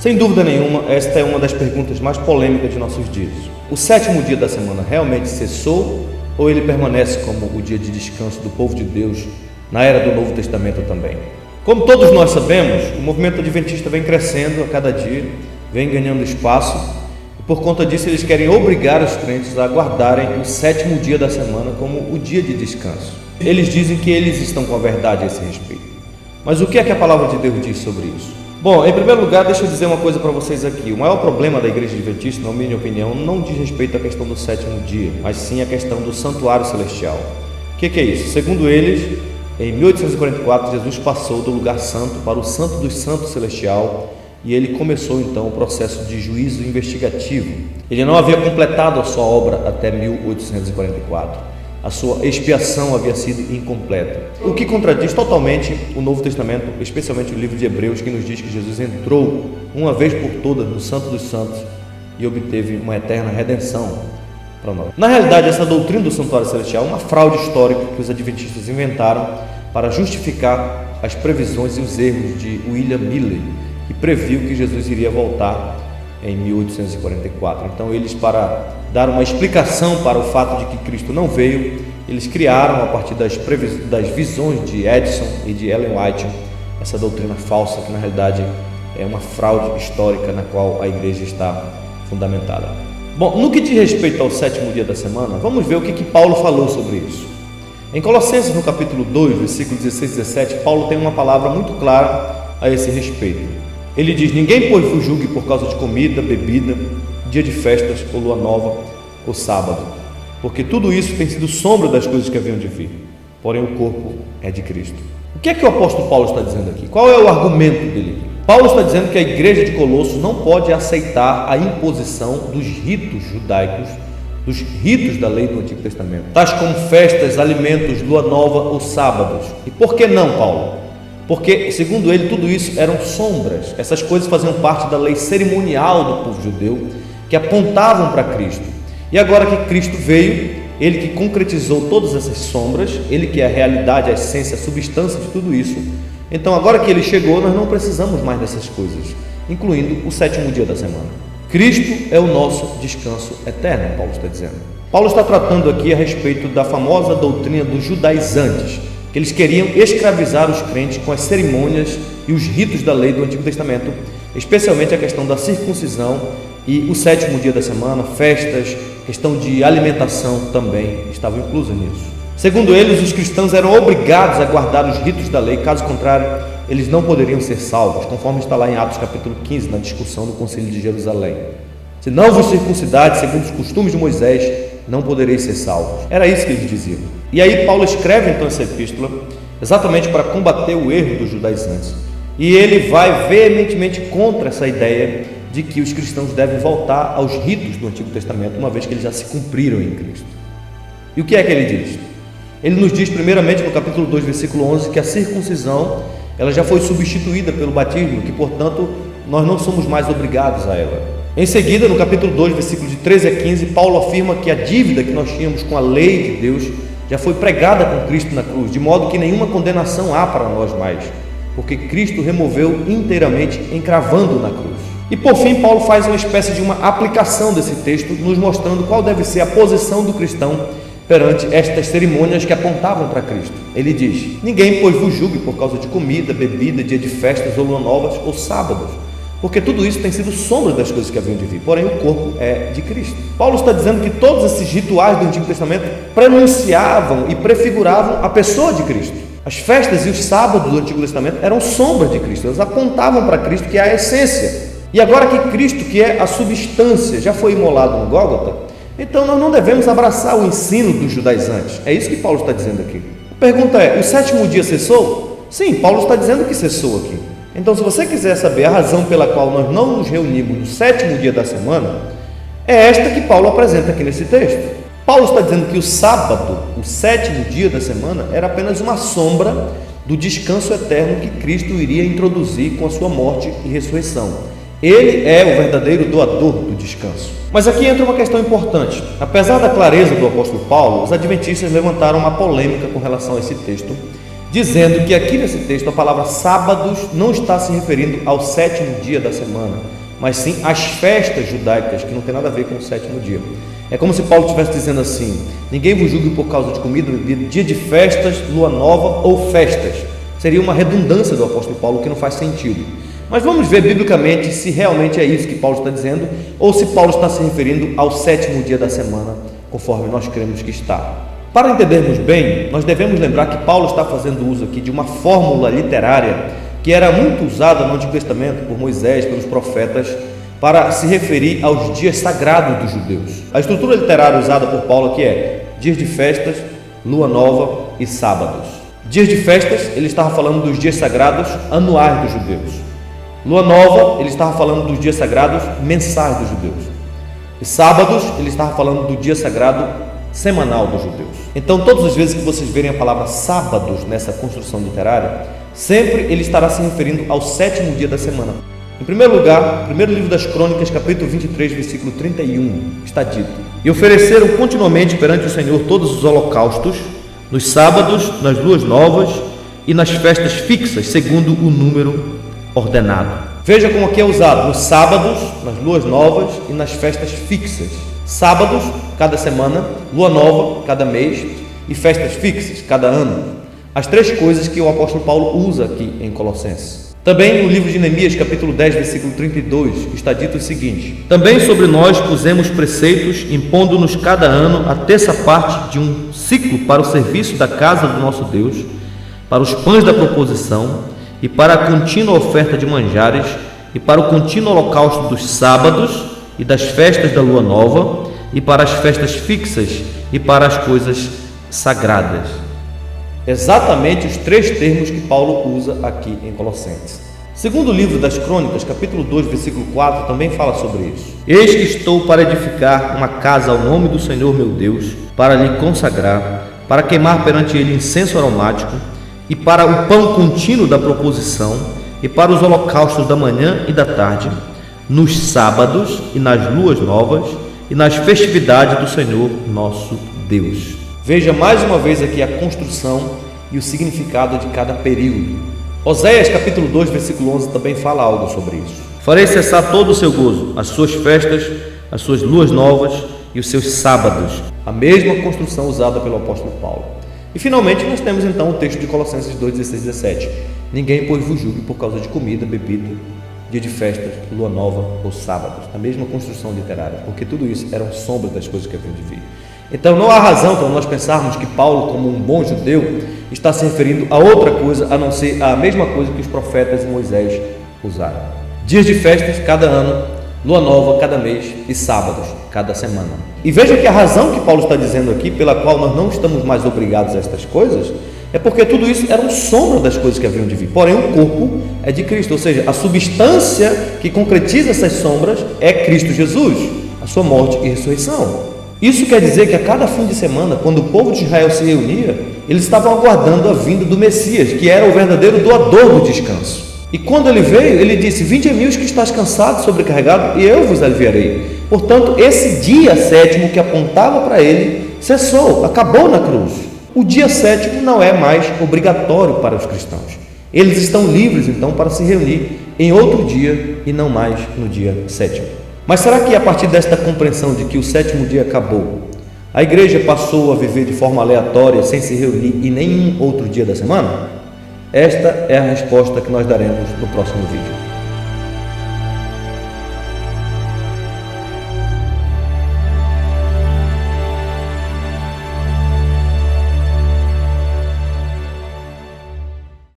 Sem dúvida nenhuma, esta é uma das perguntas mais polêmicas de nossos dias. O sétimo dia da semana realmente cessou ou ele permanece como o dia de descanso do povo de Deus na era do Novo Testamento também? Como todos nós sabemos, o movimento adventista vem crescendo a cada dia, vem ganhando espaço, e por conta disso eles querem obrigar os crentes a guardarem o sétimo dia da semana como o dia de descanso. Eles dizem que eles estão com a verdade a esse respeito. Mas o que é que a palavra de Deus diz sobre isso? Bom, em primeiro lugar, deixa eu dizer uma coisa para vocês aqui. O maior problema da igreja adventista, na minha opinião, não diz respeito à questão do sétimo dia, mas sim à questão do santuário celestial. O que é isso? Segundo eles, em 1844, Jesus passou do lugar santo para o santo dos santos celestial e ele começou então o processo de juízo investigativo. Ele não havia completado a sua obra até 1844. A sua expiação havia sido incompleta, o que contradiz totalmente o Novo Testamento, especialmente o livro de Hebreus, que nos diz que Jesus entrou uma vez por todas no Santo dos Santos e obteve uma eterna redenção para nós. Na realidade, essa doutrina do santuário celestial é uma fraude histórica que os adventistas inventaram para justificar as previsões e os erros de William Miller, que previu que Jesus iria voltar em 1844. Então eles, para dar uma explicação para o fato de que Cristo não veio, eles criaram, a partir das visões de Edison e de Ellen White, essa doutrina falsa, que na realidade é uma fraude histórica na qual a igreja está fundamentada. Bom, no que diz respeito ao sétimo dia da semana, vamos ver o que Paulo falou sobre isso. Em Colossenses, no capítulo 2, versículos 16 e 17, Paulo tem uma palavra muito clara a esse respeito. Ele diz: ninguém pois vos julgue por causa de comida, bebida, dia de festas, ou lua nova, ou sábado, porque tudo isso tem sido sombra das coisas que haviam de vir, porém o corpo é de Cristo. O que é que o apóstolo Paulo está dizendo aqui? Qual é o argumento dele? Paulo está dizendo que a igreja de Colossos não pode aceitar a imposição dos ritos judaicos, dos ritos da lei do Antigo Testamento, tais como festas, alimentos, lua nova ou sábados. E por que não, Paulo? Porque, segundo ele, tudo isso eram sombras. Essas coisas faziam parte da lei cerimonial do povo judeu, que apontavam para Cristo. E agora que Cristo veio, ele que concretizou todas essas sombras, ele que é a realidade, a essência, a substância de tudo isso, então agora que ele chegou, nós não precisamos mais dessas coisas, incluindo o sétimo dia da semana. Cristo é o nosso descanso eterno, Paulo está dizendo. Paulo está tratando aqui a respeito da famosa doutrina dos judaizantes, que eles queriam escravizar os crentes com as cerimônias e os ritos da lei do Antigo Testamento, especialmente a questão da circuncisão e o sétimo dia da semana, festas, questão de alimentação também estavam inclusas nisso. Segundo eles, os cristãos eram obrigados a guardar os ritos da lei, caso contrário, eles não poderiam ser salvos, conforme está lá em Atos capítulo 15, na discussão do Concílio de Jerusalém. Se não vos circuncidades segundo os costumes de Moisés, não podereis ser salvos. Era isso que eles diziam. E aí Paulo escreve então essa epístola exatamente para combater o erro dos judaizantes. E ele vai veementemente contra essa ideia de que os cristãos devem voltar aos ritos do Antigo Testamento, uma vez que eles já se cumpriram em Cristo. E o que é que ele diz? Ele nos diz primeiramente no capítulo 2, versículo 11, que a circuncisão ela já foi substituída pelo batismo, que portanto nós não somos mais obrigados a ela. Em seguida, no capítulo 2, versículos de 13 a 15, Paulo afirma que a dívida que nós tínhamos com a lei de Deus já foi pregada com Cristo na cruz, de modo que nenhuma condenação há para nós mais, porque Cristo removeu inteiramente, encravando na cruz. E por fim, Paulo faz uma espécie de uma aplicação desse texto, nos mostrando qual deve ser a posição do cristão perante estas cerimônias que apontavam para Cristo. Ele diz: ninguém pois vos julgue por causa de comida, bebida, dia de festas ou lua novas ou sábados, porque tudo isso tem sido sombra das coisas que haviam de vir, porém o corpo é de Cristo. Paulo está dizendo que todos esses rituais do Antigo Testamento prenunciavam e prefiguravam a pessoa de Cristo. As festas e os sábados do Antigo Testamento eram sombras de Cristo, elas apontavam para Cristo, que é a essência. E agora que Cristo, que é a substância, já foi imolado no Gólgota, então nós não devemos abraçar o ensino dos judaizantes. É isso que Paulo está dizendo aqui. A pergunta é: o sétimo dia cessou? Sim, Paulo está dizendo que cessou aqui. Então, se você quiser saber a razão pela qual nós não nos reunimos no sétimo dia da semana, é esta que Paulo apresenta aqui nesse texto. Paulo está dizendo que o sábado, o sétimo dia da semana, era apenas uma sombra do descanso eterno que Cristo iria introduzir com a sua morte e ressurreição. Ele é o verdadeiro doador do descanso. Mas aqui entra uma questão importante. Apesar da clareza do apóstolo Paulo, os adventistas levantaram uma polêmica com relação a esse texto, dizendo que aqui nesse texto a palavra sábados não está se referindo ao sétimo dia da semana, mas sim às festas judaicas, que não tem nada a ver com o sétimo dia. É como se Paulo estivesse dizendo assim: ninguém vos julgue por causa de comida, bebida, dia de festas, lua nova ou festas. Seria uma redundância do apóstolo Paulo, que não faz sentido. Mas vamos ver biblicamente se realmente é isso que Paulo está dizendo, ou se Paulo está se referindo ao sétimo dia da semana, conforme nós cremos que está. Para entendermos bem, nós devemos lembrar que Paulo está fazendo uso aqui de uma fórmula literária que era muito usada no Antigo Testamento por Moisés, pelos profetas, para se referir aos dias sagrados dos judeus. A estrutura literária usada por Paulo aqui é dias de festas, lua nova e sábados. Dias de festas, ele estava falando dos dias sagrados anuais dos judeus. Lua nova, ele estava falando dos dias sagrados mensais dos judeus. E sábados, ele estava falando do dia sagrado semanal dos judeus. Então, todas as vezes que vocês verem a palavra sábados nessa construção literária, sempre ele estará se referindo ao sétimo dia da semana. Em primeiro lugar, primeiro livro das Crônicas, capítulo 23, versículo 31, está dito: e ofereceram continuamente perante o Senhor todos os holocaustos, nos sábados, nas luas novas e nas festas fixas, segundo o número ordenado. Veja como aqui é usado: nos sábados, nas luas novas e nas festas fixas. Sábados, cada semana; lua nova, cada mês; e festas fixas, cada ano. As três coisas que o apóstolo Paulo usa aqui em Colossenses. Também no livro de Neemias, capítulo 10, versículo 32, está dito o seguinte: também sobre nós pusemos preceitos, impondo-nos cada ano a terça parte de um ciclo para o serviço da casa do nosso Deus, para os pães da proposição, e para a contínua oferta de manjares, e para o contínuo holocausto dos sábados e das festas da lua nova, e para as festas fixas e para as coisas sagradas. Exatamente os três termos que Paulo usa aqui em Colossenses. Segundo o livro das Crônicas, capítulo 2, versículo 4, também fala sobre isso: eis que estou para edificar uma casa ao nome do Senhor meu Deus, para lhe consagrar, para queimar perante ele incenso aromático, e para o pão contínuo da proposição, e para os holocaustos da manhã e da tarde, nos sábados e nas luas novas, e nas festividades do Senhor nosso Deus. Veja mais uma vez aqui a construção e o significado de cada período. Oséias capítulo 2, versículo 11 também fala algo sobre isso: farei cessar todo o seu gozo, as suas festas, as suas luas novas e os seus sábados. A mesma construção usada pelo apóstolo Paulo. E finalmente nós temos então o texto de Colossenses 2, 16 e 17: ninguém pois vos julgue por causa de comida, bebida, dia de festas, lua nova ou sábados. A mesma construção literária, porque tudo isso eram sombras das coisas que haviam de vir. Então não há razão para nós pensarmos que Paulo, como um bom judeu, está se referindo a outra coisa a não ser a mesma coisa que os profetas e Moisés usaram. Dias de festas cada ano, lua nova cada mês e sábados cada semana. E veja que a razão que Paulo está dizendo aqui, pela qual nós não estamos mais obrigados a estas coisas, é porque tudo isso era sombra das coisas que haviam de vir. Porém, o corpo é de Cristo, ou seja, a substância que concretiza essas sombras é Cristo Jesus, a sua morte e ressurreição. Isso quer dizer que a cada fim de semana, quando o povo de Israel se reunia, eles estavam aguardando a vinda do Messias, que era o verdadeiro doador do descanso. E quando ele veio, ele disse: vinde a mim os que estáis cansados, sobrecarregados, e eu vos aliviarei. Portanto, esse dia sétimo que apontava para ele, cessou, acabou na cruz. O dia sétimo não é mais obrigatório para os cristãos. Eles estão livres, então, para se reunir em outro dia e não mais no dia sétimo. Mas será que a partir desta compreensão de que o sétimo dia acabou, a igreja passou a viver de forma aleatória, sem se reunir em nenhum outro dia da semana? Esta é a resposta que nós daremos no próximo vídeo.